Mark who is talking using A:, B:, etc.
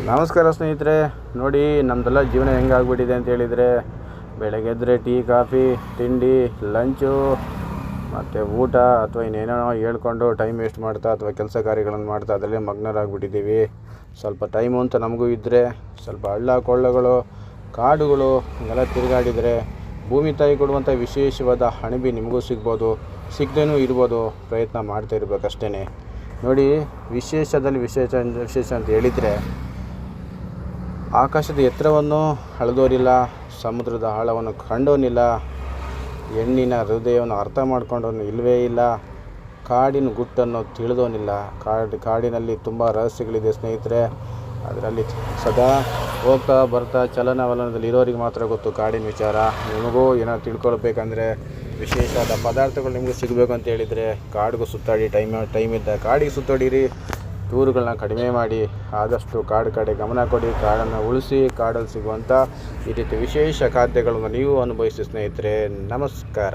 A: ನಮಸ್ಕಾರ ಸ್ನೇಹಿತರೆ. ನೋಡಿ ನಮ್ಮದೆಲ್ಲ ಜೀವನ ಹೆಂಗೆ ಆಗ್ಬಿಟ್ಟಿದೆ ಅಂತ ಹೇಳಿದರೆ, ಬೆಳಗ್ಗೆ ಎದ್ದರೆ ಟೀ ಕಾಫಿ ತಿಂಡಿ ಲಂಚು ಮತ್ತು ಊಟ ಅಥವಾ ಇನ್ನೇನೋ ಹೇಳ್ಕೊಂಡು ಟೈಮ್ ವೇಸ್ಟ್ ಮಾಡ್ತಾ ಅಥವಾ ಕೆಲಸ ಕಾರ್ಯಗಳನ್ನು ಮಾಡ್ತಾ ಅದರಲ್ಲೇ ಮಗ್ನರಾಗ್ಬಿಟ್ಟಿದ್ದೀವಿ. ಸ್ವಲ್ಪ ಟೈಮು ಅಂತ ನಮಗೂ ಇದ್ದರೆ ಸ್ವಲ್ಪ ಹಳ್ಳ ಕೊಳ್ಳಗಳು ಕಾಡುಗಳು ಹಿಂಗೆಲ್ಲ ತಿರುಗಾಡಿದರೆ ಭೂಮಿ ತಾಯಿ ಕೊಡುವಂಥ ವಿಶೇಷವಾದ ಅಣಬೆ ನಿಮಗೂ ಸಿಗ್ಬೋದು, ಸಿಗದೇನೂ ಇರ್ಬೋದು. ಪ್ರಯತ್ನ ಮಾಡ್ತಾ ಇರಬೇಕಷ್ಟೇ. ನೋಡಿ, ವಿಶೇಷದಲ್ಲಿ ವಿಶೇಷ ಅಂತ ಹೇಳಿದರೆ, ಆಕಾಶದ ಎತ್ತರವನ್ನು ಅಳೆದೋರಿಲ್ಲ, ಸಮುದ್ರದ ಆಳವನ್ನು ಕಂಡೋನಿಲ್ಲ, ಹೆಣ್ಣಿನ ಹೃದಯವನ್ನು ಅರ್ಥ ಮಾಡ್ಕೊಂಡವನು ಇಲ್ಲವೇ ಇಲ್ಲ, ಕಾಡಿನ ಗುಟ್ಟನ್ನು ತಿಳಿದೋನಿಲ್ಲ. ಕಾಡಿನಲ್ಲಿ ತುಂಬ ರಹಸ್ಯಗಳಿದೆ ಸ್ನೇಹಿತರೆ. ಅದರಲ್ಲಿ ಸದಾ ಹೋಗ್ತಾ ಬರ್ತಾ ಚಲನವಲನದಲ್ಲಿ ಇರೋರಿಗೆ ಮಾತ್ರ ಗೊತ್ತು ಕಾಡಿನ ವಿಚಾರ. ನಿಮಗೂ ಏನೋ ತಿಳ್ಕೊಳ್ಬೇಕಂದ್ರೆ, ವಿಶೇಷವಾದ ಪದಾರ್ಥಗಳು ನಿಮಗೂ ಸಿಗಬೇಕು ಅಂತ ಹೇಳಿದರೆ ಕಾಡಿಗೂ ಸುತ್ತಾಡಿ. ಟೈಮ್ ಇದ್ದ ಕಾಡಿಗೆ ಸುತ್ತಾಡಿರಿ. ಟೂರುಗಳನ್ನ ಕಡಿಮೆ ಮಾಡಿ ಆದಷ್ಟು ಕಾಡು ಕಡೆ ಗಮನ ಕೊಡಿ. ಕಾಡನ್ನು ಉಳಿಸಿ. ಕಾಡಲ್ಲಿ ಸಿಗುವಂಥ ಈ ರೀತಿ ವಿಶೇಷ ಖಾದ್ಯಗಳನ್ನು ನೀವು ಅನುಭವಿಸಿ ಸ್ನೇಹಿತರೆ. ನಮಸ್ಕಾರ.